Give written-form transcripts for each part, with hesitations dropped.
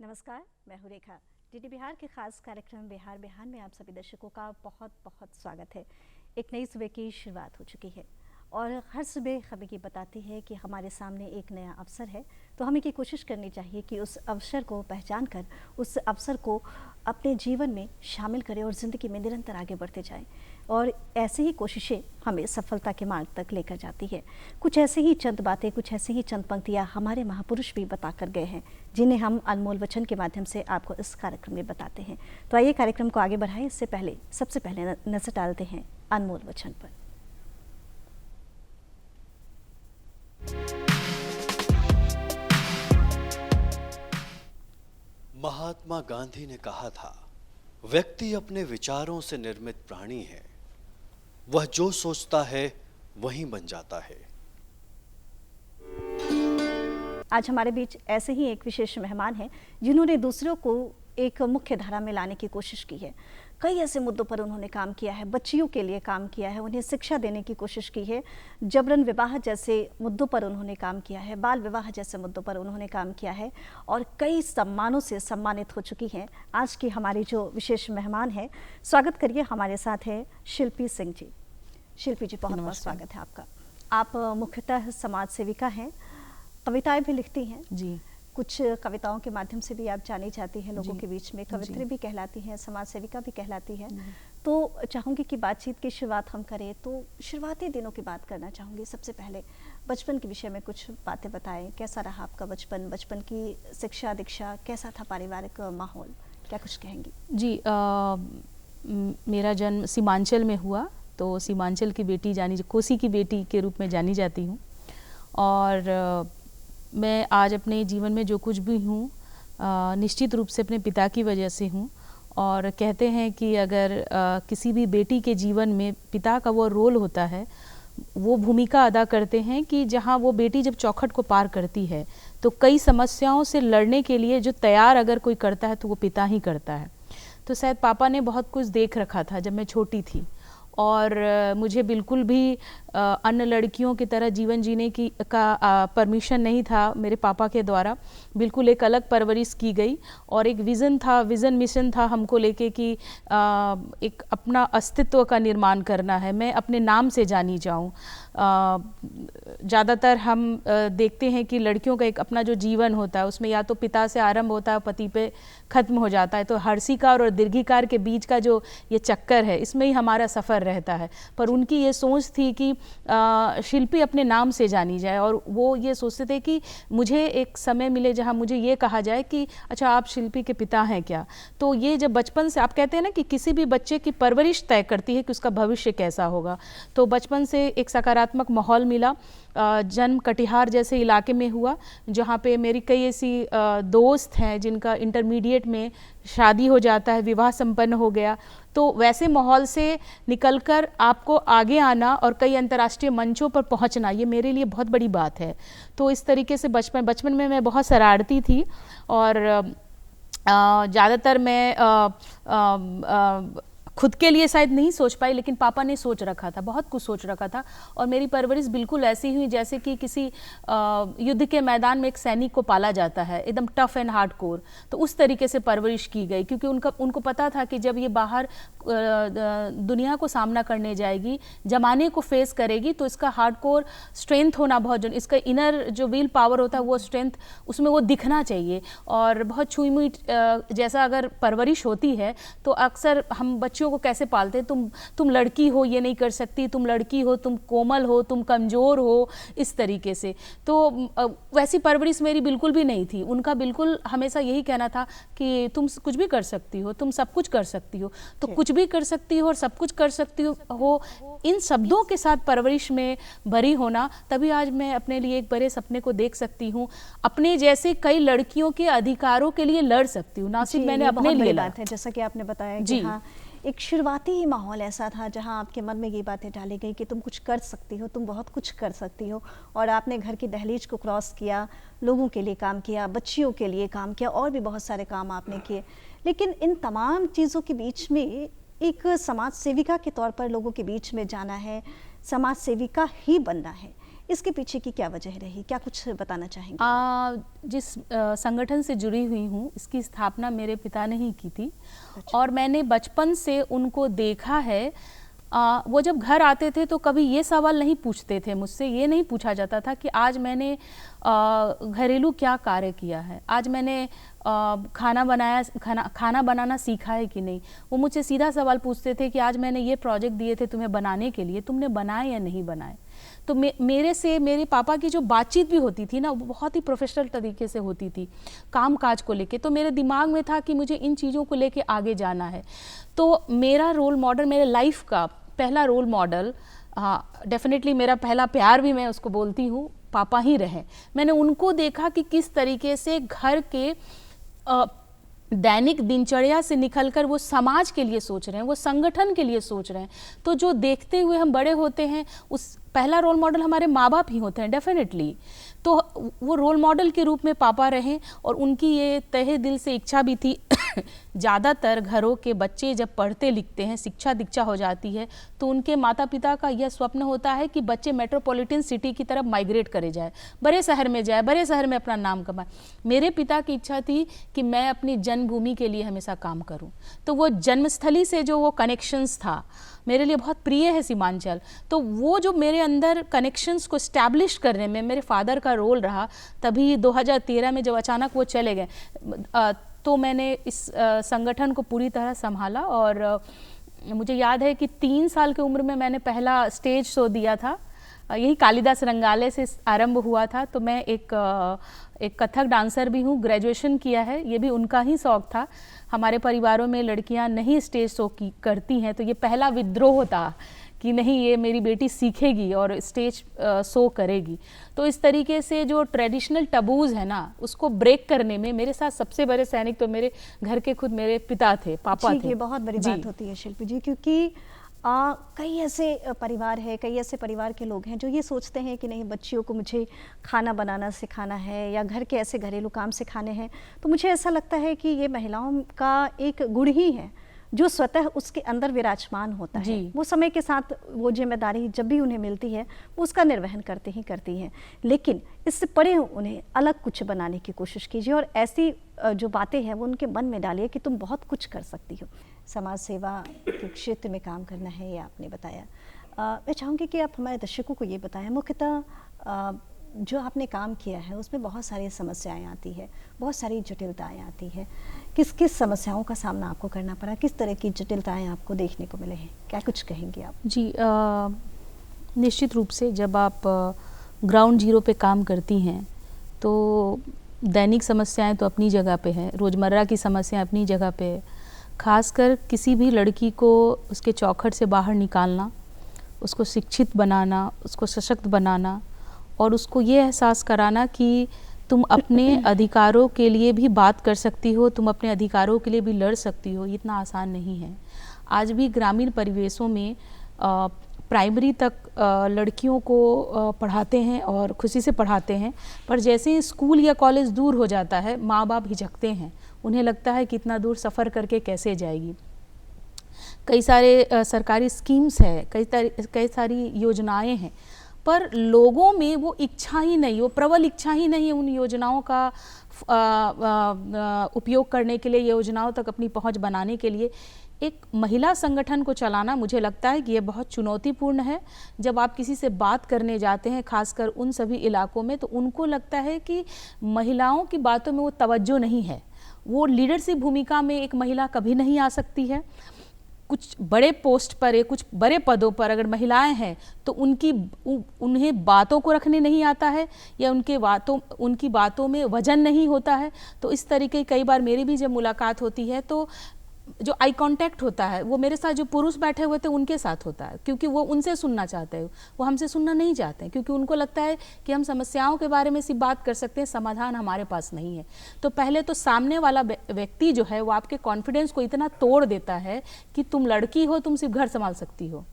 नमस्कार, मैं हूँ रेखा। डीडी बिहार के खास कार्यक्रम बिहार बिहार में आप सभी दर्शकों का बहुत बहुत स्वागत है। एक नई सुबह की शुरुआत हो चुकी है और हर सुबह हमें ये बताती है कि हमारे सामने एक नया अवसर है, तो हमें ये कोशिश करनी चाहिए कि उस अवसर को पहचान कर उस अवसर को अपने जीवन में शामिल करें और ज़िंदगी में निरंतर आगे बढ़ते जाएं। और ऐसे ही कोशिशें हमें सफलता के मार्ग तक लेकर जाती है। कुछ ऐसे ही चंद बातें, कुछ ऐसे ही चंद पंक्तियाँ हमारे महापुरुष भी बता कर गए हैं, जिन्हें हम अनमोल वचन के माध्यम से आपको इस कार्यक्रम में बताते हैं। तो आइए कार्यक्रम को आगे बढ़ाएं। इससे पहले सबसे पहले नजर डालते हैं अनमोल वचन पर। महात्मा गांधी ने कहा था, व्यक्ति अपने विचारों से निर्मित प्राणी है। वह जो सोचता है वही बन जाता है। आज हमारे बीच ऐसे ही एक विशेष मेहमान हैं जिन्होंने दूसरों को एक मुख्य धारा में लाने की कोशिश की है। कई ऐसे मुद्दों पर उन्होंने काम किया है, बच्चियों के लिए काम किया है, उन्हें शिक्षा देने की कोशिश की है, जबरन विवाह जैसे मुद्दों पर उन्होंने काम किया है, बाल विवाह जैसे मुद्दों पर उन्होंने काम किया है और कई सम्मानों से सम्मानित हो चुकी हैं। आज की हमारी जो विशेष मेहमान है, स्वागत करिए। हमारे साथ है शिल्पी सिंह जी। शिल्पी जी, बहुत बहुत स्वागत है आपका। आप मुख्यतः समाज सेविका हैं, कविताएं भी लिखती हैं जी। कुछ कविताओं के माध्यम से भी आप जानी जाती हैं लोगों के बीच में, कवित्री भी कहलाती हैं, समाज सेविका भी कहलाती हैं। तो चाहूँगी कि बातचीत की शुरुआत हम करें, तो शुरुआती दिनों की बात करना चाहूँगी। सबसे पहले बचपन के विषय में कुछ बातें बताएं। कैसा रहा आपका बचपन, बचपन की शिक्षा दीक्षा, कैसा था पारिवारिक माहौल, क्या कुछ कहेंगी? जी, मेरा जन्म सीमांचल में हुआ, तो सीमांचल की बेटी कोसी की बेटी के रूप में जानी जाती हूँ। और मैं आज अपने जीवन में जो कुछ भी हूँ निश्चित रूप से अपने पिता की वजह से हूँ। और कहते हैं कि अगर किसी भी बेटी के जीवन में पिता का वो रोल होता है, वो भूमिका अदा करते हैं कि जहाँ वो बेटी जब चौखट को पार करती है तो कई समस्याओं से लड़ने के लिए जो तैयार अगर कोई करता है तो वो पिता ही करता है। तो शायद पापा ने बहुत कुछ देख रखा था जब मैं छोटी थी और मुझे बिल्कुल भी अन्य लड़कियों की तरह जीवन जीने की परमिशन नहीं था मेरे पापा के द्वारा। बिल्कुल एक अलग परवरिश की गई और एक विज़न मिशन था हमको लेके कि एक अपना अस्तित्व का निर्माण करना है, मैं अपने नाम से जानी जाऊं। ज़्यादातर हम देखते हैं कि लड़कियों का एक अपना जो जीवन होता है उसमें या तो पिता से आरंभ होता है, पति पे ख़त्म हो जाता है। तो हर्षिकार और दीर्घिकार के बीच का जो ये चक्कर है, इसमें ही हमारा सफ़र रहता है। पर उनकी ये सोच थी कि शिल्पी अपने नाम से जानी जाए और वो ये सोचते थे कि मुझे एक समय मिले जहाँ मुझे ये कहा जाए कि अच्छा आप शिल्पी के पिता हैं क्या। तो ये जब बचपन से, आप कहते हैं ना कि किसी भी बच्चे की परवरिश तय करती है कि उसका भविष्य कैसा होगा, तो बचपन से एक सकारात्मक माहौल मिला। जन्म कटिहार जैसे इलाके में हुआ जहाँ पे मेरी कई ऐसी दोस्त हैं जिनका इंटरमीडिएट में शादी हो जाता है, विवाह संपन्न हो गया। तो वैसे माहौल से निकलकर आपको आगे आना और कई अंतर्राष्ट्रीय मंचों पर पहुंचना, ये मेरे लिए बहुत बड़ी बात है। तो इस तरीके से बचपन में मैं बहुत शरारती थी और ज़्यादातर मैं खुद के लिए शायद नहीं सोच पाई, लेकिन पापा ने सोच रखा था, बहुत कुछ सोच रखा था। और मेरी परवरिश बिल्कुल ऐसी हुई जैसे कि किसी युद्ध के मैदान में एक सैनिक को पाला जाता है, एकदम टफ एंड हार्ड कोर। तो उस तरीके से परवरिश की गई, क्योंकि उनको पता था कि जब ये बाहर दुनिया को सामना करने जाएगी, जमाने को फेस करेगी, तो इसका हार्ड कोर स्ट्रेंथ होना बहुत, इसका इनर जो विल पावर होता है वो स्ट्रेंथ उसमें वो दिखना चाहिए। और बहुत छुई मुई जैसा अगर परवरिश होती है तो अक्सर हम बच्चों को कैसे पालते हैं, तुम लड़की हो, ये नहीं कर सकती, तुम लड़की हो, तुम कोमल हो, तुम कमज़ोर हो, इस तरीके से। तो वैसी परवरिश मेरी बिल्कुल भी नहीं थी। उनका बिल्कुल हमेशा यही कहना था कि तुम कुछ भी कर सकती हो, तुम सब कुछ कर सकती हो। तो कुछ भी कर सकती हो और सब कुछ कर सकती हो, इन शब्दों के साथ परवरिश में भरी होना, तभी आज मैं अपने लिए एक बड़े सपने को देख सकती हूँ, अपने जैसे कई लड़कियों के अधिकारों के लिए लड़ सकती हूँ। ना सिर्फ मैंने अपने लिए बात है, जैसा कि आपने बताया कि हाँ, एक शुरुआती ही माहौल ऐसा था जहां आपके मन में ये बातें डाली गई कि तुम कुछ कर सकती हो, तुम बहुत कुछ कर सकती हो। और आपने घर की दहलीज को क्रॉस किया, लोगों के लिए काम किया, बच्चियों के लिए काम किया और भी बहुत सारे काम आपने किए। लेकिन इन तमाम चीज़ों के बीच में एक समाज सेविका के तौर पर लोगों के बीच में जाना है, समाज सेविका ही बनना है, इसके पीछे की क्या वजह रही, क्या कुछ बताना चाहेंगे? जिस संगठन से जुड़ी हुई हूँ, इसकी स्थापना मेरे पिता ने ही की थी। और मैंने बचपन से उनको देखा है। वो जब घर आते थे तो कभी ये सवाल नहीं पूछते थे मुझसे, ये नहीं पूछा जाता था कि आज मैंने घरेलू क्या कार्य किया है, आज मैंने खाना बनाना सीखा है कि नहीं। वो मुझसे सीधा सवाल पूछते थे कि आज मैंने ये प्रोजेक्ट दिए थे तुम्हें बनाने के लिए, तुमने बनाए या नहीं बनाए। तो मेरे पापा की जो बातचीत भी होती थी ना, वो बहुत ही प्रोफेशनल तरीके से होती थी काम काज को लेके। तो मेरे दिमाग में था कि मुझे इन चीज़ों को लेके आगे जाना है। तो मेरा रोल मॉडल, मेरे लाइफ का पहला रोल मॉडल, हाँ डेफिनेटली मेरा पहला प्यार भी मैं उसको बोलती हूँ, पापा ही रहे। मैंने उनको देखा कि किस तरीके से घर के दैनिक दिनचर्या से निकलकर वो समाज के लिए सोच रहे हैं, वो संगठन के लिए सोच रहे हैं। तो जो देखते हुए हम बड़े होते हैं, उस पहला रोल मॉडल हमारे माँ बाप ही होते हैं डेफिनेटली। तो वो रोल मॉडल के रूप में पापा रहे और उनकी ये तहे दिल से इच्छा भी थी। ज़्यादातर घरों के बच्चे जब पढ़ते लिखते हैं, शिक्षा दीक्षा हो जाती है, तो उनके माता पिता का यह स्वप्न होता है कि बच्चे मेट्रोपॉलिटन सिटी की तरफ माइग्रेट करे जाए, बड़े शहर में जाए, बड़े शहर में अपना नाम कमाए। मेरे पिता की इच्छा थी कि मैं अपनी जन्मभूमि के लिए हमेशा काम करूं। तो वो जन्मस्थली से जो वो कनेक्शंस था, मेरे लिए बहुत प्रिय है सीमांचल। तो वो जो मेरे अंदर कनेक्शंस को इस्टेब्लिश करने में मेरे फादर का रोल रहा। तभी 2013 में जब अचानक वो चले गए, तो मैंने इस संगठन को पूरी तरह संभाला। और मुझे याद है कि 3 साल की उम्र में मैंने पहला स्टेज शो दिया था, यही कालिदास रंगालय से आरंभ हुआ था। तो मैं एक कथक डांसर भी हूँ, ग्रेजुएशन किया है, ये भी उनका ही शौक था। हमारे परिवारों में लड़कियां नहीं स्टेज शो करती हैं, तो ये पहला विद्रोह था कि नहीं, ये मेरी बेटी सीखेगी और स्टेज शो करेगी। तो इस तरीके से जो ट्रेडिशनल टबूज़ है ना, उसको ब्रेक करने में मेरे साथ सबसे बड़े सैनिक तो मेरे घर के खुद मेरे पिता थे, पापा थे। ये बहुत बड़ी बात होती है शिल्पी जी, क्योंकि कई ऐसे परिवार है, कई ऐसे परिवार के लोग हैं जो ये सोचते हैं कि नहीं, बच्चियों को मुझे खाना बनाना सिखाना है या घर के ऐसे घरेलू काम सिखाने हैं। तो मुझे ऐसा लगता है कि ये महिलाओं का एक गुण ही है जो स्वतः उसके अंदर विराजमान होता है। वो समय के साथ वो जिम्मेदारी जब भी उन्हें मिलती है वो उसका निर्वहन करती हैं। लेकिन इससे परे उन्हें अलग कुछ बनाने की कोशिश कीजिए और ऐसी जो बातें हैं वो उनके मन में डालिए कि तुम बहुत कुछ कर सकती हो। समाज सेवा के क्षेत्र में काम करना है, ये आपने बताया। मैं चाहूँगी कि आप हमारे दर्शकों को ये बताएं, मुख्यतः जो आपने काम किया है उसमें बहुत सारी समस्याएं आती है, बहुत सारी जटिलताएं आती है। किस किस समस्याओं का सामना आपको करना पड़ा, किस तरह की जटिलताएं आपको देखने को मिले हैं, क्या कुछ कहेंगे आप? जी, निश्चित रूप से जब आप ग्राउंड जीरो पे काम करती हैं तो दैनिक समस्याएं तो अपनी जगह पे हैं, रोज़मर्रा की समस्याएं अपनी जगह पे है। खासकर किसी भी लड़की को उसके चौखट से बाहर निकालना, उसको शिक्षित बनाना, उसको सशक्त बनाना और उसको ये एहसास कराना कि तुम अपने अधिकारों के लिए भी बात कर सकती हो, तुम अपने अधिकारों के लिए भी लड़ सकती हो, इतना आसान नहीं है। आज भी ग्रामीण परिवेशों में प्राइमरी तक लड़कियों को पढ़ाते हैं और खुशी से पढ़ाते हैं, पर जैसे स्कूल या कॉलेज दूर हो जाता है, माँ बाप हिचकते हैं। उन्हें लगता है कि इतना दूर सफ़र करके कैसे जाएगी। कई सारे सरकारी स्कीम्स है, कई सारी योजनाएं हैं, पर लोगों में वो इच्छा ही नहीं, वो प्रबल इच्छा ही नहीं है उन योजनाओं का उपयोग करने के लिए, योजनाओं तक अपनी पहुंच बनाने के लिए। एक महिला संगठन को चलाना मुझे लगता है कि ये बहुत चुनौतीपूर्ण है। जब आप किसी से बात करने जाते हैं, खासकर उन सभी इलाकों में, तो उनको लगता है कि महिलाओं की बातों में वो तवज्जो नहीं है। वो लीडरशिप भूमिका में एक महिला कभी नहीं आ सकती है। कुछ बड़े पोस्ट पर या कुछ बड़े पदों पर अगर महिलाएं हैं तो उन्हें बातों को रखने नहीं आता है या उनकी बातों में वजन नहीं होता है। तो इस तरीके कई बार मेरी भी जब मुलाकात होती है तो जो आई कांटेक्ट होता है वो मेरे साथ जो पुरुष बैठे हुए थे उनके साथ होता है, क्योंकि वो उनसे सुनना चाहते हैं, वो हमसे सुनना नहीं चाहते हैं, क्योंकि उनको लगता है कि हम समस्याओं के बारे में सिर्फ बात कर सकते हैं, समाधान हमारे पास नहीं है। तो पहले तो सामने वाला व्यक्ति जो है वो आपके कॉन्फिडेंस को इतना तोड़ देता है कि तुम लड़की हो, तुम सिर्फ घर संभाल सकती हो,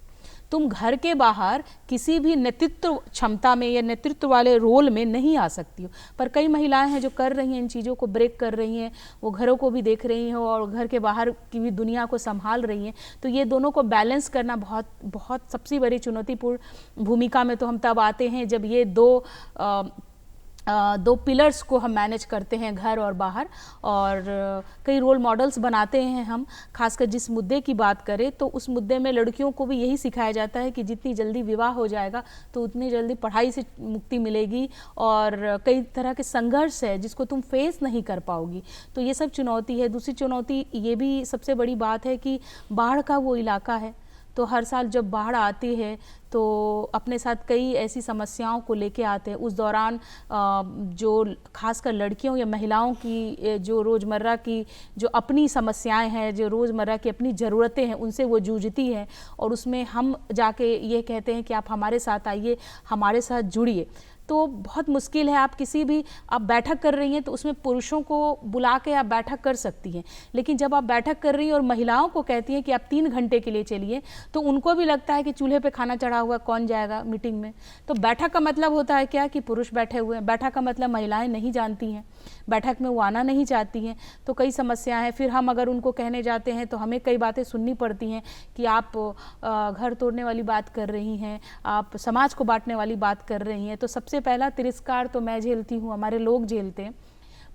तुम घर के बाहर किसी भी नेतृत्व क्षमता में या नेतृत्व वाले रोल में नहीं आ सकती हो। पर कई महिलाएं हैं जो कर रही हैं, इन चीज़ों को ब्रेक कर रही हैं, वो घरों को भी देख रही हैं और घर के बाहर की भी दुनिया को संभाल रही हैं। तो ये दोनों को बैलेंस करना बहुत बहुत सबसे बड़ी चुनौतीपूर्ण भूमिका में तो हम तब आते हैं जब ये दो पिलर्स को हम मैनेज करते हैं, घर और बाहर। और कई रोल मॉडल्स बनाते हैं हम। खासकर जिस मुद्दे की बात करें तो उस मुद्दे में लड़कियों को भी यही सिखाया जाता है कि जितनी जल्दी विवाह हो जाएगा तो उतनी जल्दी पढ़ाई से मुक्ति मिलेगी और कई तरह के संघर्ष है जिसको तुम फेस नहीं कर पाओगी। तो ये सब चुनौती है। दूसरी चुनौती ये भी सबसे बड़ी बात है कि बाढ़ का वो इलाका है, तो हर साल जब बाढ़ आती है तो अपने साथ कई ऐसी समस्याओं को लेके आते हैं। उस दौरान जो खासकर लड़कियों या महिलाओं की जो रोज़मर्रा की जो अपनी समस्याएं हैं, जो रोज़मर्रा की अपनी ज़रूरतें हैं, उनसे वो जूझती हैं और उसमें हम जाके ये कहते हैं कि आप हमारे साथ आइए, हमारे साथ जुड़िए। तो बहुत मुश्किल है। आप किसी भी आप बैठक कर रही हैं तो उसमें पुरुषों को बुला के आप बैठक कर सकती हैं, लेकिन जब आप बैठक कर रही हैं और महिलाओं को कहती हैं कि आप 3 घंटे के लिए चलिए तो उनको भी लगता है कि चूल्हे पे खाना चढ़ा हुआ कौन जाएगा मीटिंग में। तो बैठक का मतलब होता है क्या कि पुरुष बैठे हुए हैं। बैठक का मतलब महिलाएं नहीं जानती हैं, बैठक में वो आना नहीं चाहती हैं। तो कई समस्याएं हैं। फिर हम अगर उनको कहने जाते हैं तो हमें कई बातें सुननी पड़ती हैं कि आप घर तोड़ने वाली बात कर रही हैं, आप समाज को बांटने वाली बात कर रही हैं। तो सबसे पहला तिरस्कार तो मैं झेलती हूँ, हमारे लोग झेलते हैं।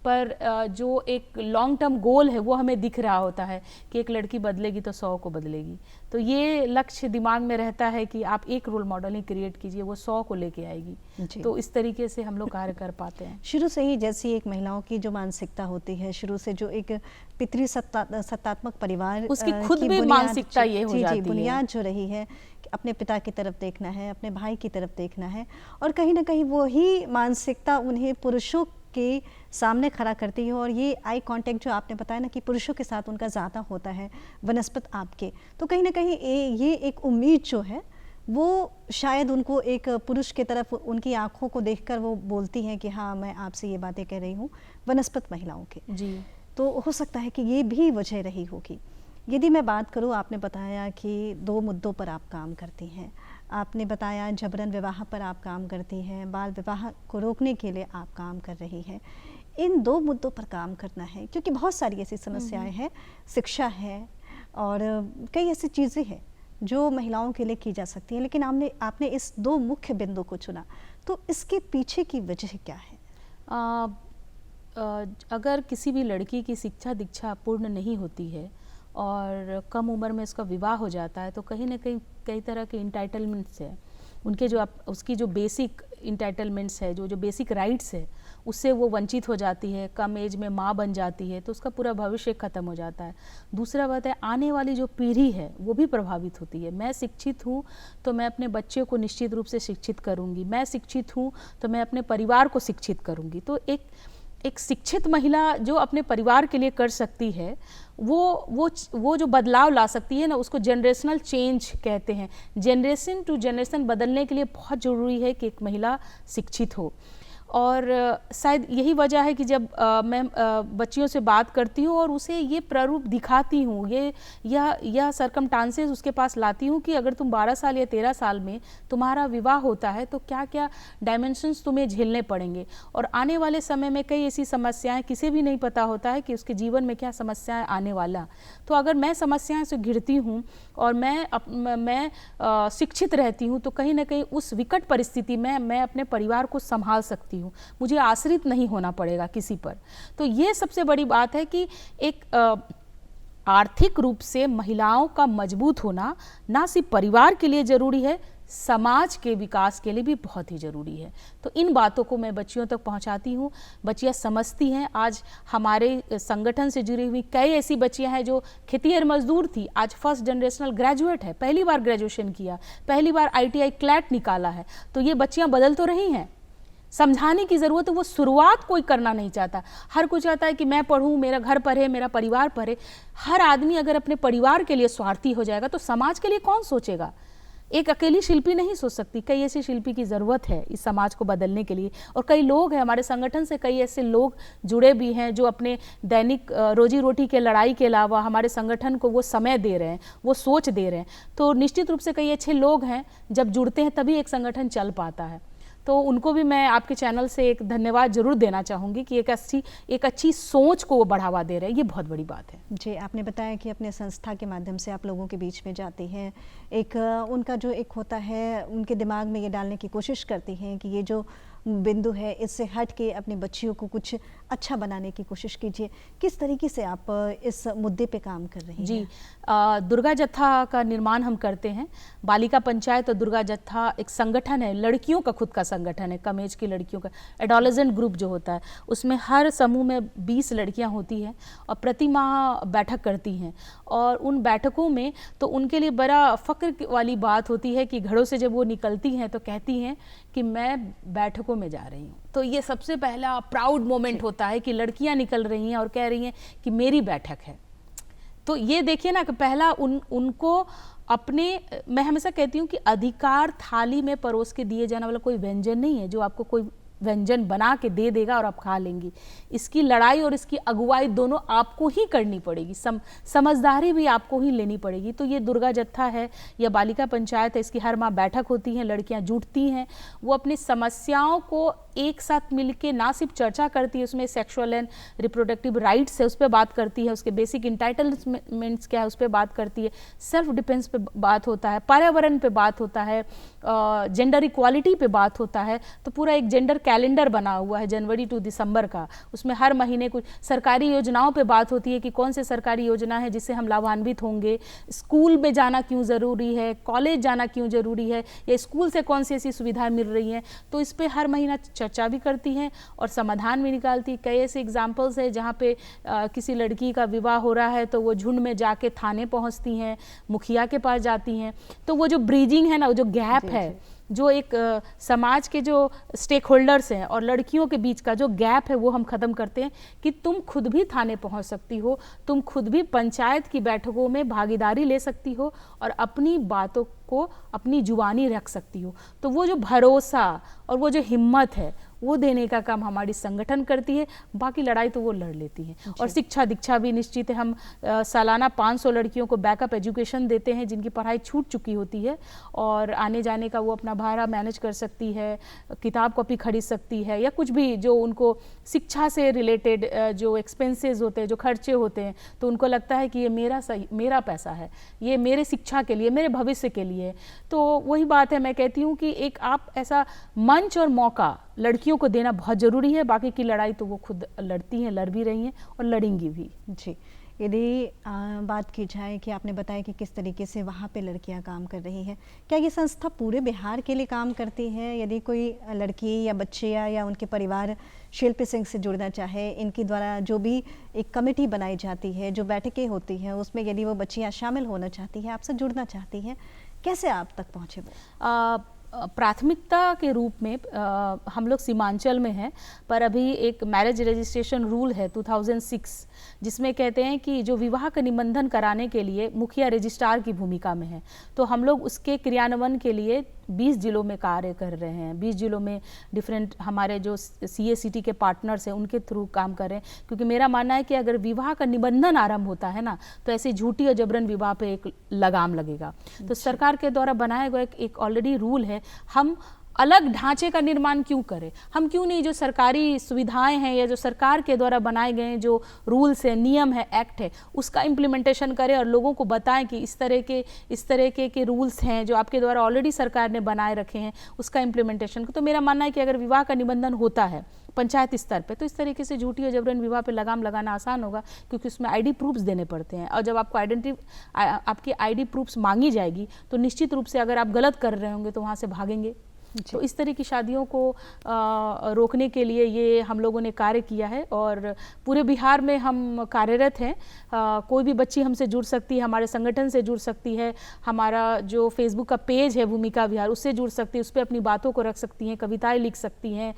पर जो एक लॉन्ग टर्म गोल है वो हमें दिख रहा होता है कि एक लड़की बदलेगी तो 100 को बदलेगी। तो ये लक्ष्य दिमाग में रहता है कि आप एक रोल मॉडल ही क्रिएट कीजिए, वो 100 को लेके आएगी। तो इस तरीके से हम लोग कार्य कर पाते हैं। शुरू से ही जैसी एक महिलाओं की जो मानसिकता होती है, शुरू से जो एक पितृ सत्तात्मक परिवार उसकी खुद भी मानसिकता ये हो जाती है, बुनियाद जो रही है कि अपने पिता की तरफ देखना है, अपने भाई की तरफ देखना है, और कहीं ना कहीं वो ही मानसिकता उन्हें पुरुषों के सामने खड़ा करती है। और ये आई कांटेक्ट जो आपने बताया ना कि पुरुषों के साथ उनका ज़्यादा होता है बनस्पत आपके, तो कहीं ना कहीं ये एक उम्मीद जो है वो शायद उनको एक पुरुष की तरफ उनकी आंखों को देखकर वो बोलती हैं कि हाँ मैं आपसे ये बातें कह रही हूँ बनस्पत महिलाओं के जी। तो हो सकता है कि ये भी वजह रही होगी। यदि मैं बात करूँ, आपने बताया कि 2 मुद्दों पर आप काम करती हैं। आपने बताया जबरन विवाह पर आप काम करती हैं, बाल विवाह को रोकने के लिए आप काम कर रही हैं। इन 2 मुद्दों पर काम करना है क्योंकि बहुत सारी ऐसी समस्याएं हैं, शिक्षा है और कई ऐसी चीज़ें हैं जो महिलाओं के लिए की जा सकती हैं, लेकिन आपने इस 2 मुख्य बिंदु को चुना, तो इसके पीछे की वजह क्या है? अगर किसी भी लड़की की शिक्षा दीक्षा पूर्ण नहीं होती है और कम उम्र में उसका विवाह हो जाता है तो कहीं ना कहीं कई तरह के इंटाइटलमेंट्स है उनके, जो उसकी जो बेसिक इंटाइटलमेंट्स है, जो बेसिक राइट्स है, उससे वो वंचित हो जाती है। कम एज में माँ बन जाती है तो उसका पूरा भविष्य ख़त्म हो जाता है। दूसरा बात है, आने वाली जो पीढ़ी है वो भी प्रभावित होती है। मैं शिक्षित हूँ तो मैं अपने बच्चे को निश्चित रूप से शिक्षित करूँगी, मैं शिक्षित हूँ तो मैं अपने परिवार को शिक्षित करूँगी। तो एक शिक्षित महिला जो अपने परिवार के लिए कर सकती है वो जो बदलाव ला सकती है ना, उसको जनरेशनल चेंज कहते हैं। जनरेशन टू जनरेशन बदलने के लिए बहुत ज़रूरी है कि एक महिला शिक्षित हो। और शायद यही वजह है कि जब मैं बच्चियों से बात करती हूँ और उसे ये प्रारूप दिखाती हूँ, यह सर्कमस्टांसेस उसके पास लाती हूँ कि अगर तुम 12 साल या 13 साल में तुम्हारा विवाह होता है तो क्या क्या डायमेंशंस तुम्हें झेलने पड़ेंगे। और आने वाले समय में कई ऐसी समस्याएं किसी भी नहीं पता होता है कि उसके जीवन में क्या समस्याएं आने वाला। तो अगर मैं समस्याएं से घिरती हूँ और मैं शिक्षित रहती हूँ तो कहीं ना कहीं उस विकट परिस्थिति में मैं अपने परिवार को संभाल सकती हूँ, मुझे आश्रित नहीं होना पड़ेगा किसी पर। तो ये सबसे बड़ी बात है कि एक आर्थिक रूप से महिलाओं का मजबूत होना ना सिर्फ परिवार के लिए ज़रूरी है, समाज के विकास के लिए भी बहुत ही ज़रूरी है। तो इन बातों को मैं बच्चियों तक पहुंचाती हूं, बच्चियां समझती हैं। आज हमारे संगठन से जुड़ी हुई कई ऐसी बच्चियां हैं जो खेतिहर मजदूर थी, आज फर्स्ट जनरेशनल ग्रेजुएट है, पहली बार ग्रेजुएशन किया, पहली बार ITI क्लैट निकाला है। तो ये बच्चियां बदल तो रही हैं, समझाने की ज़रूरत है। वो शुरुआत कोई करना नहीं चाहता, हर कोई चाहता है कि मैं पढ़ूं, मेरा घर पढ़े, मेरा परिवार पढ़े। हर आदमी अगर अपने परिवार के लिए स्वार्थी हो जाएगा तो समाज के लिए कौन सोचेगा। एक अकेली शिल्पी नहीं सोच सकती, कई ऐसे शिल्पी की ज़रूरत है इस समाज को बदलने के लिए। और कई लोग हैं हमारे संगठन से, कई ऐसे लोग जुड़े भी हैं जो अपने दैनिक रोजी रोटी के लड़ाई के अलावा हमारे संगठन को वो समय दे रहे हैं, वो सोच दे रहे हैं। तो निश्चित रूप से कई अच्छे लोग हैं, जब जुड़ते हैं तभी एक संगठन चल पाता है। तो उनको भी मैं आपके चैनल से एक धन्यवाद जरूर देना चाहूँगी कि एक अच्छी सोच को वो बढ़ावा दे रहे हैं, ये बहुत बड़ी बात है। जी, आपने बताया कि अपने संस्था के माध्यम से आप लोगों के बीच में जाती हैं, एक उनका जो एक होता है, उनके दिमाग में ये डालने की कोशिश करती हैं कि ये जो बिंदु है इससे हट के अपनी बच्चियों को कुछ अच्छा बनाने की कोशिश कीजिए। किस तरीके से आप इस मुद्दे पे काम कर रही हैं? जी, दुर्गा जत्था का निर्माण हम करते हैं। बालिका पंचायत और दुर्गा जत्था एक संगठन है, लड़कियों का खुद का संगठन है, कम एज की लड़कियों का एडोलेसेंट ग्रुप जो होता है, उसमें हर समूह में 20 लड़कियां होती हैं और प्रति माह बैठक करती हैं। और उन बैठकों में तो उनके लिए बड़ा फ़ख्र वाली बात होती है कि घरों से जब वो निकलती हैं तो कहती हैं कि मैं बैठकों में जा रही हूँ। तो ये सबसे पहला प्राउड मोमेंट होता है कि लड़कियां निकल रही हैं और कह रही हैं कि मेरी बैठक है। तो ये देखिए ना कि पहला उनको अपने, मैं हमेशा कहती हूँ कि अधिकार थाली में परोस के दिए जाने वाला कोई व्यंजन नहीं है जो आपको कोई व्यंजन बना के दे देगा और आप खा लेंगी। इसकी लड़ाई और इसकी अगुवाई दोनों आपको ही करनी पड़ेगी, समझदारी भी आपको ही लेनी पड़ेगी। तो ये दुर्गा जत्था है या बालिका पंचायत है, इसकी हर माह बैठक होती है, लड़कियां जुटती हैं, वो अपनी समस्याओं को एक साथ मिलके ना सिर्फ चर्चा करती है, उसमें सेक्सुअल एंड रिप्रोडक्टिव राइट्स है उस पर बात करती है, उसके बेसिक इंटाइटलमेंट्स क्या है उस पर बात करती है, सेल्फ डिफेंस पे बात होता है, पर्यावरण पे बात होता है, जेंडर इक्वालिटी पे बात होता है। तो पूरा एक जेंडर कैलेंडर बना हुआ है जनवरी टू दिसंबर का, उसमें हर महीने कुछ सरकारी योजनाओं पे बात होती है कि कौन से सरकारी योजना है जिससे हम लाभान्वित होंगे, स्कूल में जाना क्यों ज़रूरी है, कॉलेज जाना क्यों ज़रूरी है, या स्कूल से कौन सी ऐसी सुविधाएं मिल रही हैं। तो इस पर हर महीना चर्चा भी करती हैं और समाधान भी निकालती है। कई ऐसे एग्जाम्पल्स है जहाँ पे किसी लड़की का विवाह हो रहा है तो वो झुंड में जाके थाने पहुँचती हैं, मुखिया के पास जाती हैं। तो वो जो ब्रिजिंग है ना, वो जो गैप है, जो एक समाज के जो स्टेक होल्डर्स हैं और लड़कियों के बीच का जो गैप है वो हम ख़त्म करते हैं कि तुम खुद भी थाने पहुंच सकती हो, तुम खुद भी पंचायत की बैठकों में भागीदारी ले सकती हो और अपनी बातों को अपनी जुबानी रख सकती हो। तो वो जो भरोसा और वो जो हिम्मत है वो देने का काम हमारी संगठन करती है, बाकी लड़ाई तो वो लड़ लेती है। और शिक्षा दीक्षा भी निश्चित है, हम सालाना 500 लड़कियों को बैकअप एजुकेशन देते हैं जिनकी पढ़ाई छूट चुकी होती है और आने जाने का वो अपना भाड़ा मैनेज कर सकती है, किताब कॉपी खरीद सकती है, या कुछ भी जो उनको शिक्षा से रिलेटेड जो एक्सपेंसेस होते हैं, जो खर्चे होते हैं, तो उनको लगता है कि ये मेरा पैसा है, ये मेरे शिक्षा के लिए, मेरे भविष्य के लिए। तो वही बात है, मैं कहती हूँ कि एक आप ऐसा मंच और मौका लड़कियों को देना बहुत ज़रूरी है। बाकी की लड़ाई तो वो खुद लड़ती हैं, लड़ भी रही हैं और लड़ेंगी भी। जी, यदि बात की जाए कि आपने बताया कि किस तरीके से वहाँ पे लड़कियाँ काम कर रही हैं, क्या ये संस्था पूरे बिहार के लिए काम करती है? यदि कोई लड़की या बच्चे या उनके परिवार शिल्पी सिंह से जुड़ना चाहे, इनके द्वारा जो भी एक कमेटी बनाई जाती है, जो बैठकें होती हैं, उसमें यदि वो बच्चियाँ शामिल होना चाहती हैं, आपसे जुड़ना चाहती हैं, कैसे आप तक पहुँचे वो? प्राथमिकता के रूप में हम लोग सीमांचल में हैं, पर अभी एक मैरिज रजिस्ट्रेशन रूल है 2006 जिसमें कहते हैं कि जो विवाह का निबंधन कराने के लिए मुखिया रजिस्ट्रार की भूमिका में है। तो हम लोग उसके क्रियान्वयन के लिए 20 जिलों में कार्य कर रहे हैं, 20 जिलों में डिफरेंट हमारे जो CACT के पार्टनर्स हैं उनके थ्रू काम कर रहे हैं। क्योंकि मेरा मानना है कि अगर विवाह का निबंधन आरंभ होता है ना, तो ऐसे झूठी और जबरन विवाह पे एक लगाम लगेगा। तो सरकार के द्वारा बनाया गया एक ऑलरेडी रूल है, हम अलग ढांचे का निर्माण क्यों करें, हम क्यों नहीं जो सरकारी सुविधाएं हैं या जो सरकार के द्वारा बनाए गए जो रूल्स है, नियम है, एक्ट है, उसका इम्प्लीमेंटेशन करें और लोगों को बताएं कि इस तरह के रूल्स हैं जो आपके द्वारा ऑलरेडी सरकार ने बनाए रखे हैं, उसका इम्प्लीमेंटेशन। तो मेरा मानना है कि अगर विवाह का निबंधन होता है पंचायत स्तर पे, तो इस तरीके से झूठी और जबरन विवाह पे लगाम लगाना आसान होगा, क्योंकि उसमें ID प्रूफ्स देने पड़ते हैं। और जब आपको आपकी ID प्रूफ्स मांगी जाएगी तो निश्चित रूप से अगर आप गलत कर रहे होंगे तो वहाँ से भागेंगे तो इस तरह की शादियों को रोकने के लिए ये हम लोगों ने कार्य किया है और पूरे बिहार में हम कार्यरत हैं। कोई भी बच्ची हमसे जुड़ सकती है, हमारे संगठन से जुड़ सकती है, हमारा जो फेसबुक का पेज है भूमिका बिहार उससे जुड़ सकती है, उस पर अपनी बातों को रख सकती हैं, कविताएं लिख सकती हैं।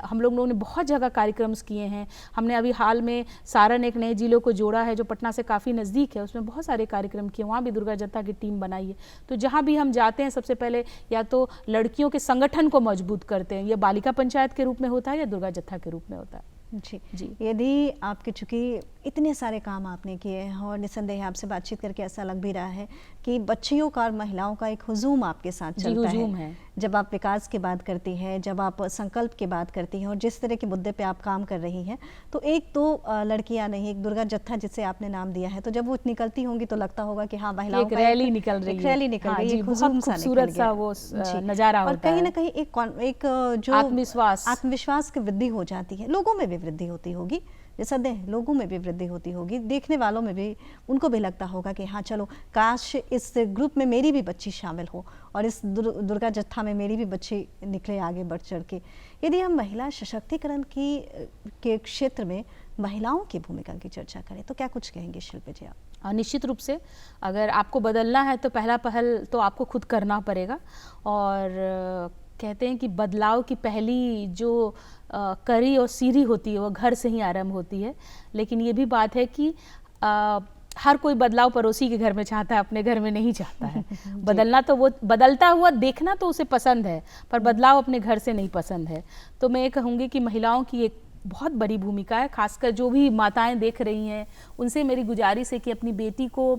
हम लोगों ने बहुत जगह कार्यक्रम किए हैं। हमने अभी हाल में सारण एक नए जिलों को जोड़ा है जो पटना से काफ़ी नज़दीक है, उसमें बहुत सारे कार्यक्रम किए, वहाँ भी दुर्गा जत्था की टीम बनाई है। तो जहाँ भी हम जाते हैं सबसे पहले या तो लड़कियों के संगठन को मजबूत करते हैं, ये बालिका पंचायत के रूप में होता है या दुर्गा जत्था के रूप में होता है। जी। यदि आपके चूँकि इतने सारे काम आपने किए हैं और निस्संदेह आपसे बातचीत करके ऐसा लग भी रहा है कि बच्चियों का और महिलाओं का एक हुजूम आपके साथ चलता है। जब आप विकास की बात करती हैं, जब आप संकल्प की बात करती हैं और जिस तरह के मुद्दे पे आप काम कर रही हैं, तो एक तो लड़कियां नहीं, एक दुर्गा जत्था जिसे आपने नाम दिया है, तो जब वो निकलती होंगी तो लगता होगा कि हाँ महिलाओं एक रैली निकल रही है, एक हुजूम सा खूबसूरत सा वो नजारा होता है। और कहीं ना कहीं एक जो आत्मविश्वास की वृद्धि हो जाती है, लोगों में भी वृद्धि होती होगी, निस्संदेह लोगों में भी वृद्धि होती होगी, देखने वालों में भी, उनको भी लगता होगा कि हाँ चलो काश इस ग्रुप में मेरी भी बच्ची शामिल हो और इस दुर्गा जत्था में मेरी भी बच्ची निकले आगे बढ़ चढ़ के। यदि हम महिला सशक्तिकरण के क्षेत्र में महिलाओं की भूमिका की चर्चा करें तो क्या कुछ कहेंगे शिल्पी जी आप? निश्चित रूप से अगर आपको बदलना है तो पहला पहल तो आपको खुद करना पड़ेगा। और कहते हैं कि बदलाव की पहली जो कड़ी और सीढ़ी होती है वो घर से ही आरंभ होती है। लेकिन ये भी बात है कि हर कोई बदलाव पड़ोसी के घर में चाहता है, अपने घर में नहीं चाहता है। बदलना तो वो बदलता हुआ देखना तो उसे पसंद है, पर बदलाव अपने घर से नहीं पसंद है। तो मैं ये कहूँगी कि महिलाओं की एक बहुत बड़ी भूमिका है, खासकर जो भी माताएं देख रही हैं उनसे मेरी गुजारिश है कि अपनी बेटी को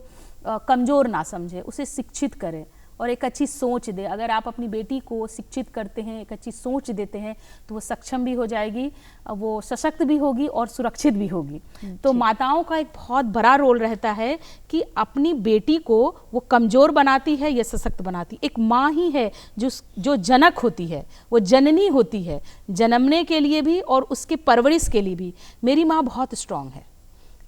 कमज़ोर ना समझे, उसे शिक्षित करें और एक अच्छी सोच दे। अगर आप अपनी बेटी को शिक्षित करते हैं, एक अच्छी सोच देते हैं, तो वो सक्षम भी हो जाएगी, वो सशक्त भी होगी और सुरक्षित भी होगी। तो माताओं का एक बहुत बड़ा रोल रहता है कि अपनी बेटी को वो कमज़ोर बनाती है या सशक्त बनाती। एक माँ ही है जो जनक होती है, वो जननी होती है, जन्मने के लिए भी और उसके परवरिश के लिए भी। मेरी माँ बहुत स्ट्रांग है,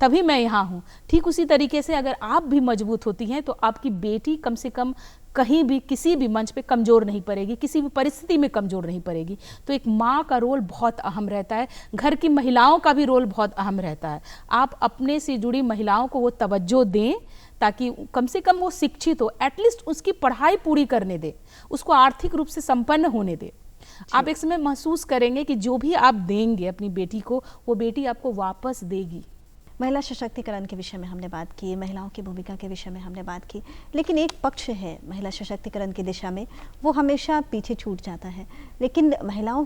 तभी मैं यहाँ हूँ। ठीक उसी तरीके से अगर आप भी मजबूत होती हैं तो आपकी बेटी कम से कम कहीं भी किसी भी मंच पे कमज़ोर नहीं पड़ेगी, किसी भी परिस्थिति में कमज़ोर नहीं पड़ेगी। तो एक माँ का रोल बहुत अहम रहता है, घर की महिलाओं का भी रोल बहुत अहम रहता है। आप अपने से जुड़ी महिलाओं को वो तवज्जो दें ताकि कम से कम वो शिक्षित हो, एटलीस्ट उसकी पढ़ाई पूरी करने दें, उसको आर्थिक रूप से संपन्न होने दें। आप एक समय महसूस करेंगे कि जो भी आप देंगे अपनी बेटी को, वो बेटी आपको वापस देगी। महिला सशक्तिकरण के विषय में हमने बात की, महिलाओं की भूमिका के विषय में हमने बात की, लेकिन एक पक्ष है महिला सशक्तिकरण की दिशा में, वो हमेशा पीछे छूट जाता है। लेकिन महिलाओं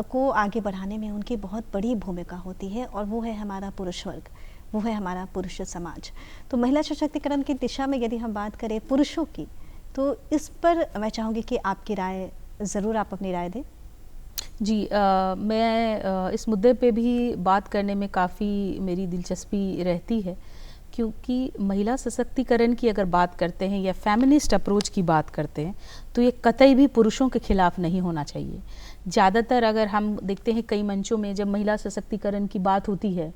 को आगे बढ़ाने में उनकी बहुत बड़ी भूमिका होती है और वो है हमारा पुरुष वर्ग, वो है हमारा पुरुष समाज। तो महिला सशक्तिकरण की दिशा में यदि हम बात करें पुरुषों की, तो इस पर मैं चाहूँगी कि आपकी राय, ज़रूर आप अपनी राय दें। जी, मैं इस मुद्दे पे भी बात करने में काफ़ी मेरी दिलचस्पी रहती है, क्योंकि महिला सशक्तिकरण की अगर बात करते हैं या फेमिनिस्ट अप्रोच की बात करते हैं तो ये कतई भी पुरुषों के खिलाफ नहीं होना चाहिए। ज़्यादातर अगर हम देखते हैं कई मंचों में जब महिला सशक्तिकरण की बात होती है,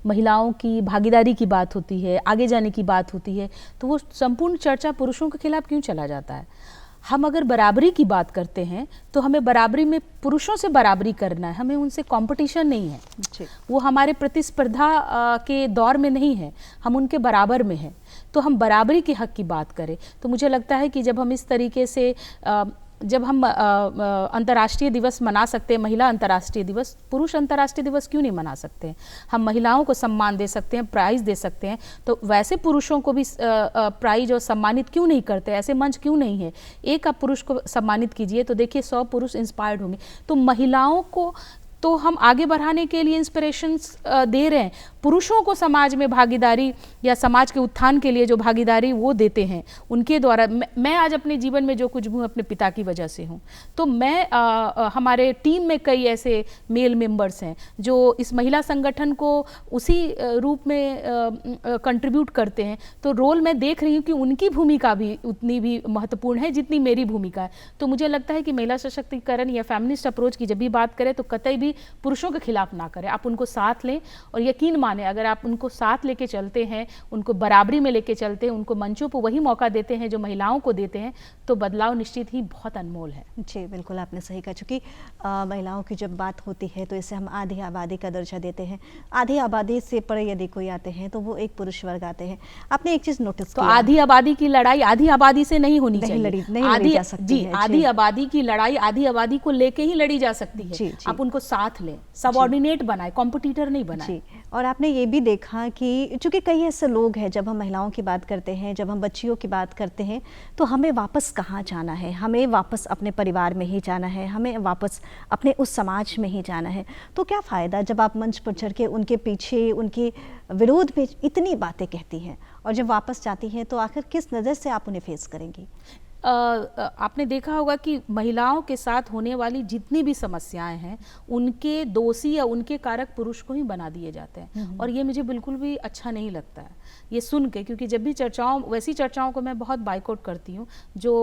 महिलाओं की भागीदारी की बात होती है, आगे जाने की बात होती है, तो वो संपूर्ण चर्चा पुरुषों के खिलाफ क्यों चला जाता है। हम अगर बराबरी की बात करते हैं तो हमें बराबरी में पुरुषों से बराबरी करना है, हमें उनसे कंपटीशन नहीं है। वो हमारे प्रतिस्पर्धा के दौर में नहीं है, हम उनके बराबर में हैं। तो हम बराबरी के हक की बात करें तो मुझे लगता है कि जब हम इस तरीके से जब हम अंतर्राष्ट्रीय दिवस मना सकते हैं, महिला अंतर्राष्ट्रीय दिवस, पुरुष अंतर्राष्ट्रीय दिवस क्यों नहीं मना सकते हैं। हम महिलाओं को सम्मान दे सकते हैं, प्राइज़ दे सकते हैं, तो वैसे पुरुषों को भी प्राइज़ और सम्मानित क्यों नहीं करते, ऐसे मंच क्यों नहीं है। एक आप पुरुष को सम्मानित कीजिए तो देखिए 100 पुरुष इंस्पायर्ड होंगे। तो महिलाओं को तो हम आगे बढ़ाने के लिए इंस्पिरेशंस दे रहे हैं, पुरुषों को समाज में भागीदारी या समाज के उत्थान के लिए जो भागीदारी वो देते हैं उनके द्वारा। मैं आज अपने जीवन में जो कुछ भी हूँ अपने पिता की वजह से हूँ। तो मैं हमारे टीम में कई ऐसे मेल मेंबर्स हैं जो इस महिला संगठन को उसी रूप में कंट्रीब्यूट करते हैं। तो रोल मैं देख रही हूँ कि उनकी भूमिका भी उतनी भी महत्वपूर्ण है जितनी मेरी भूमिका है। तो मुझे लगता है कि महिला सशक्तिकरण या फेमिनिस्ट अप्रोच की जब भी बात करें तो कतई भी पुरुषों के खिलाफ ना करें, आप उनको साथ लें और यकीन माने, अगर आप उनको साथ लेके चलते हैं, उनको बराबरी में लेके चलते हैं, उनको मंचों पर वही मौका देते हैं जो महिलाओं को देते हैं, तो बदलाव निश्चित ही बहुत अनमोल है। जी बिल्कुल, आपने सही कहा। चूँकि महिलाओं की जब बात होती है तो इसे हम आधी आबादी का दर्जा देते हैं। आधी आबादी से पर यदि कोई आते हैं तो वो एक पुरुष वर्ग आते हैं। आपने एक चीज़ नोटिस तो किया, आधी आबादी की लड़ाई आधी आबादी से नहीं होनी चाहिए। नहीं लड़ी जा सकती जी, है। आधी आबादी की लड़ाई आधी आबादी को लेके ही लड़ी जा सकती है। जी, जी। आप उनको साथ लें, सबऑर्डिनेट बनाए, कॉम्पिटिटर नहीं बनाए। जी, और आपने ये भी देखा कि चूँकि कई ऐसे लोग हैं, जब हम महिलाओं की बात करते हैं, जब हम बच्चियों की बात करते हैं, तो हमें वापस कहाँ जाना है? हमें वापस अपने परिवार में ही जाना है, हमें वापस अपने उस समाज में ही जाना है। तो क्या फ़ायदा जब आप मंच पर चढ़ के उनके पीछे, उनके विरोध में इतनी बातें कहती हैं और जब वापस जाती हैं तो आखिर किस नज़र से आप उन्हें फेस करेंगी? आपने देखा होगा कि महिलाओं के साथ होने वाली जितनी भी समस्याएं हैं, उनके दोषी या उनके कारक पुरुष को ही बना दिए जाते हैं, और ये मुझे बिल्कुल भी अच्छा नहीं लगता है ये सुन के, क्योंकि जब भी वैसी चर्चाओं को मैं बहुत बाइकआउट करती हूँ जो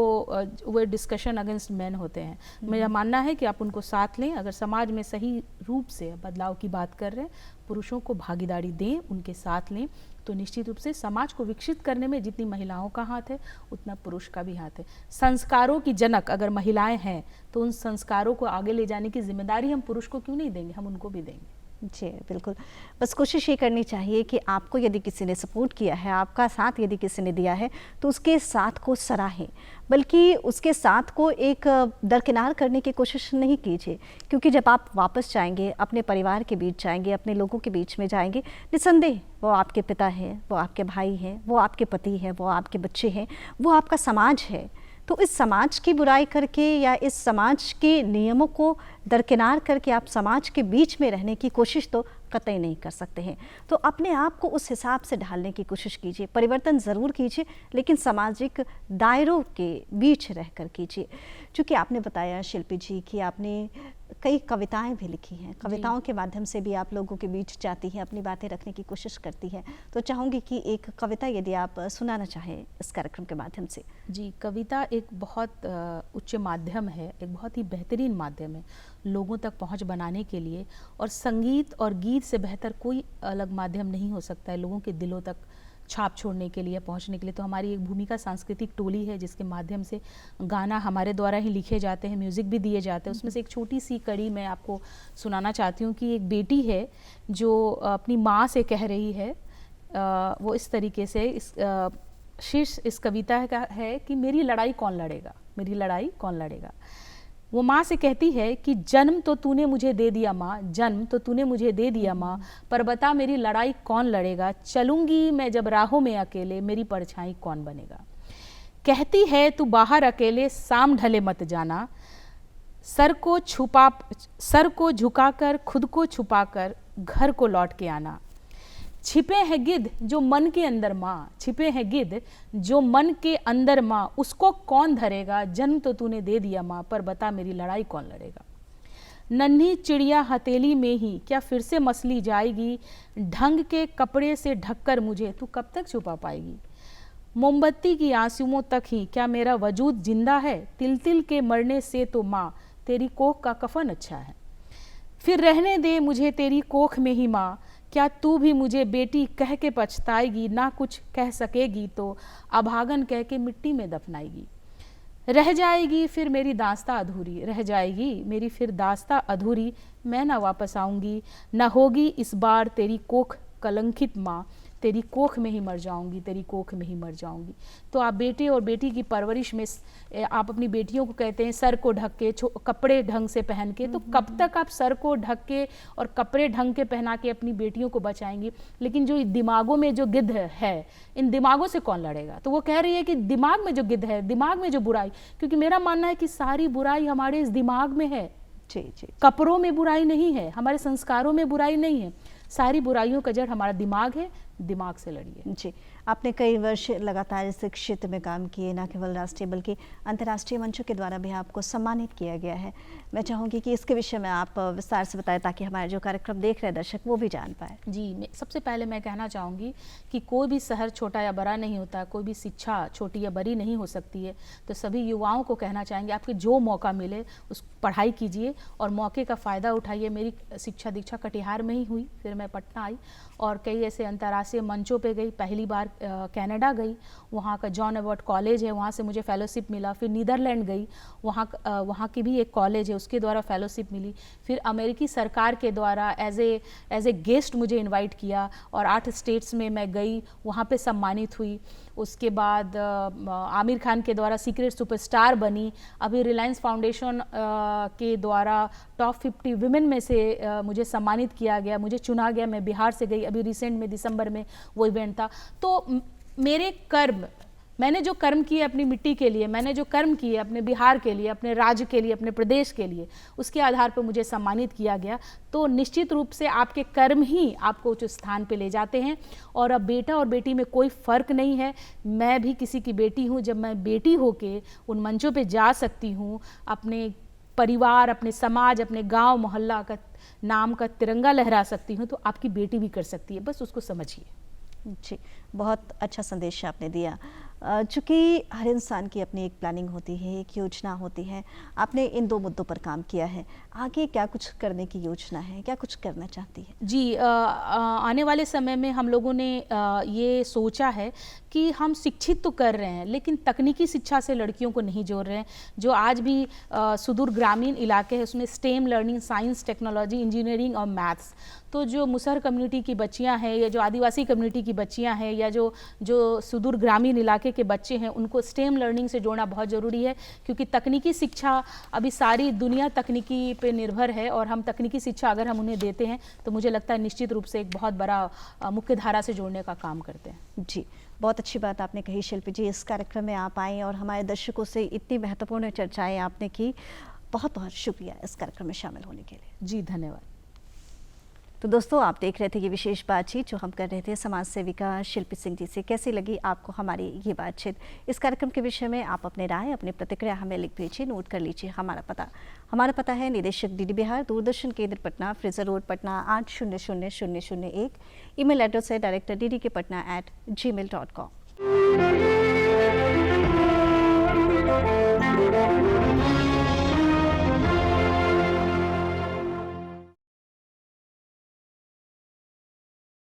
वो डिस्कशन अगेंस्ट मैन होते हैं। मेरा मानना है कि आप उनको साथ लें। अगर समाज में सही रूप से बदलाव की बात कर रहे हैं, पुरुषों को भागीदारी दें, उनके साथ लें, तो निश्चित रूप से समाज को विकसित करने में जितनी महिलाओं का हाथ है उतना पुरुष का भी हाथ है। संस्कारों की जनक अगर महिलाएं हैं तो उन संस्कारों को आगे ले जाने की जिम्मेदारी हम पुरुष को क्यों नहीं देंगे, हम उनको भी देंगे। जी बिल्कुल, बस कोशिश ये करनी चाहिए कि आपको यदि किसी ने सपोर्ट किया है, आपका साथ यदि किसी ने दिया है, तो उसके साथ को सराहें, बल्कि उसके साथ को एक दरकिनार करने की कोशिश नहीं कीजिए। क्योंकि जब आप वापस जाएंगे, अपने परिवार के बीच जाएंगे, अपने लोगों के बीच में जाएंगे, निस्संदेह वो आपके पिता हैं, वो आपके भाई हैं, वो आपके पति हैं, वो आपके बच्चे हैं, वो आपका समाज है। तो इस समाज की बुराई करके या इस समाज के नियमों को दरकिनार करके आप समाज के बीच में रहने की कोशिश तो कतई नहीं कर सकते हैं। तो अपने आप को उस हिसाब से ढालने की कोशिश कीजिए, परिवर्तन ज़रूर कीजिए, लेकिन सामाजिक दायरों के बीच रहकर कीजिए। चूँकि आपने बताया शिल्पी जी कि आपने कई कविताएं भी लिखी हैं, कविताओं के माध्यम से भी आप लोगों के बीच जाती हैं, अपनी बातें रखने की कोशिश करती हैं। तो चाहूँगी कि एक कविता यदि आप सुनाना चाहें इस कार्यक्रम के माध्यम से। जी, कविता एक बहुत उच्च माध्यम है, एक बहुत ही बेहतरीन माध्यम है लोगों तक पहुंच बनाने के लिए, और संगीत और गीत से बेहतर कोई अलग माध्यम नहीं हो सकता है लोगों के दिलों तक छाप छोड़ने के लिए, पहुंचने के लिए। तो हमारी एक भूमिका सांस्कृतिक टोली है जिसके माध्यम से गाना हमारे द्वारा ही लिखे जाते हैं, म्यूज़िक भी दिए जाते हैं। उसमें से एक छोटी सी कड़ी मैं आपको सुनाना चाहती हूँ कि एक बेटी है जो अपनी माँ से कह रही है, वो इस तरीके से शीर्ष इस कविता का है कि मेरी लड़ाई कौन लड़ेगा, मेरी लड़ाई कौन लड़ेगा। वो माँ से कहती है कि जन्म तो तूने मुझे दे दिया माँ, जन्म तो तूने मुझे दे दिया माँ, पर बता मेरी लड़ाई कौन लड़ेगा, चलूंगी मैं जब राहों में अकेले, मेरी परछाई कौन बनेगा। कहती है तू बाहर अकेले, शाम ढले मत जाना, सर को झुकाकर खुद को छुपाकर घर को लौट के आना। छिपे हैं गिद्ध जो मन के अंदर माँ, छिपे हैं गिद्ध जो मन के अंदर माँ, उसको कौन धरेगा, जन्म तो तूने दे दिया माँ, पर बता मेरी लड़ाई कौन लड़ेगा। नन्ही चिड़िया हथेली में ही क्या फिर से मसली जाएगी, ढंग के कपड़े से ढककर मुझे तू कब तक छुपा पाएगी। मोमबत्ती की आंसुओं तक ही क्या मेरा वजूद जिंदा है, तिल तिल के मरने से तो माँ तेरी कोख का कफन अच्छा है। फिर रहने दे मुझे तेरी कोख में ही माँ, क्या तू भी मुझे बेटी कह के पछताएगी, ना कुछ कह सकेगी तो अभागन कह के मिट्टी में दफनाएगी। रह जाएगी फिर मेरी दास्ता अधूरी, रह जाएगी मेरी फिर दास्ता अधूरी, मैं ना वापस आऊँगी, ना होगी इस बार तेरी कोख कलंकित माँ, तेरी कोख में ही मर जाऊंगी, तेरी कोख में ही मर जाऊंगी। तो आप बेटे और बेटी की परवरिश में आप अपनी बेटियों को कहते हैं सर को ढक के, कपड़े ढंग से पहन के, तो कब तक आप सर को ढक के और कपड़े ढंग के पहना के अपनी बेटियों को बचाएंगी। लेकिन जो दिमागों में जो गिद्ध है, इन दिमागों से कौन लड़ेगा। तो वो कह रही है कि दिमाग में जो गिद्ध है, दिमाग में जो बुराई, क्योंकि मेरा मानना है कि सारी बुराई हमारे इस दिमाग में है। जी जी, कपड़ों में बुराई नहीं है, हमारे संस्कारों में बुराई नहीं है, सारी बुराइयों का जड़ हमारा दिमाग है, दिमाग से लड़िए। जी, आपने कई वर्ष लगातार इस क्षेत्र में काम किए, न केवल राष्ट्रीय बल्कि अंतर्राष्ट्रीय मंचों के द्वारा भी आपको सम्मानित किया गया है। मैं चाहूँगी कि इसके विषय में आप विस्तार से बताएं ताकि हमारे जो कार्यक्रम देख रहे हैं दर्शक वो भी जान पाए। जी, सबसे पहले मैं कहना चाहूँगी कि कोई भी शहर छोटा या बड़ा नहीं होता, कोई भी शिक्षा छोटी या बड़ी नहीं हो सकती है। तो सभी युवाओं को कहना चाहेंगे आपके जो मौका मिले उस पढ़ाई कीजिए और मौके का फ़ायदा उठाइए। मेरी शिक्षा दीक्षा कटिहार में ही हुई, फिर मैं पटना आई और कई ऐसे अंतर्राष्ट्रीय मंचों पे गई। पहली बार कनाडा गई, वहाँ का जॉन एबॉट कॉलेज है, वहाँ से मुझे फेलोशिप मिला। फिर नीदरलैंड गई, वहाँ की भी एक कॉलेज है, उसके द्वारा फेलोशिप मिली। फिर अमेरिकी सरकार के द्वारा एज ए गेस्ट मुझे इनवाइट किया और 8 स्टेट्स में मैं गई, वहाँ पे सम्मानित हुई। उसके बाद आमिर खान के द्वारा सीक्रेट सुपरस्टार बनी। अभी रिलायंस फाउंडेशन के द्वारा टॉप 50 विमेन में से मुझे सम्मानित किया गया, मुझे चुना गया। मैं बिहार से गई, अभी रिसेंट में दिसंबर में वो इवेंट था। तो मेरे कर्म, मैंने जो कर्म किए अपनी मिट्टी के लिए, मैंने जो कर्म किए अपने बिहार के लिए, अपने राज्य के लिए, अपने प्रदेश के लिए, उसके आधार पर मुझे सम्मानित किया गया। तो निश्चित रूप से आपके कर्म ही आपको उस स्थान पे ले जाते हैं। और अब बेटा और बेटी में कोई फ़र्क नहीं है। मैं भी किसी की बेटी हूँ। जब मैं बेटी होके उन मंचों पे जा सकती हूँ, अपने परिवार, अपने समाज, अपने गाँव मोहल्ला का नाम का तिरंगा लहरा सकती हूँ, तो आपकी बेटी भी कर सकती है। बस उसको समझिए। जी, बहुत अच्छा संदेश आपने दिया। चूँकि हर इंसान की अपनी एक प्लानिंग होती है, एक योजना होती है। आपने इन 2 मुद्दों पर काम किया है। आगे क्या कुछ करने की योजना है, क्या कुछ करना चाहती है? जी, आने वाले समय में हम लोगों ने ये सोचा है कि हम शिक्षित तो कर रहे हैं, लेकिन तकनीकी शिक्षा से लड़कियों को नहीं जोड़ रहे हैं। जो आज भी सुदूर ग्रामीण इलाके हैं, उसमें stem learning, science, technology, engineering और मैथ्स, तो जो मुसहर कम्युनिटी की बच्चियां हैं या जो आदिवासी कम्युनिटी की बच्चियां हैं या जो सुदूर ग्रामीण इलाके के बच्चे हैं, उनको स्टेम लर्निंग से जोड़ना बहुत ज़रूरी है। क्योंकि तकनीकी शिक्षा, अभी सारी दुनिया तकनीकी पे निर्भर है और हम तकनीकी शिक्षा अगर हम उन्हें देते हैं तो मुझे लगता है निश्चित रूप से एक बहुत बड़ा मुख्य धारा से जोड़ने का काम करते हैं। जी, बहुत अच्छी बात आपने कही शिल्पी जी। इस कार्यक्रम में आप आई और हमारे दर्शकों से इतनी महत्वपूर्ण चर्चाएँ आपने की। बहुत बहुत शुक्रिया इस कार्यक्रम में शामिल होने के लिए। जी, धन्यवाद। तो दोस्तों, आप देख रहे थे ये विशेष बातचीत जो हम कर रहे थे समाज सेविका शिल्पी सिंह जी से। कैसी लगी आपको हमारी ये बातचीत? इस कार्यक्रम के विषय में आप अपने राय, अपनी प्रतिक्रिया हमें लिख भेजिए। नोट कर लीजिए हमारा पता है निदेशक डीडी बिहार, दूरदर्शन केंद्र Patna, Fraser road Patna 800001। Email address है director@ddkpatna@gmail.com।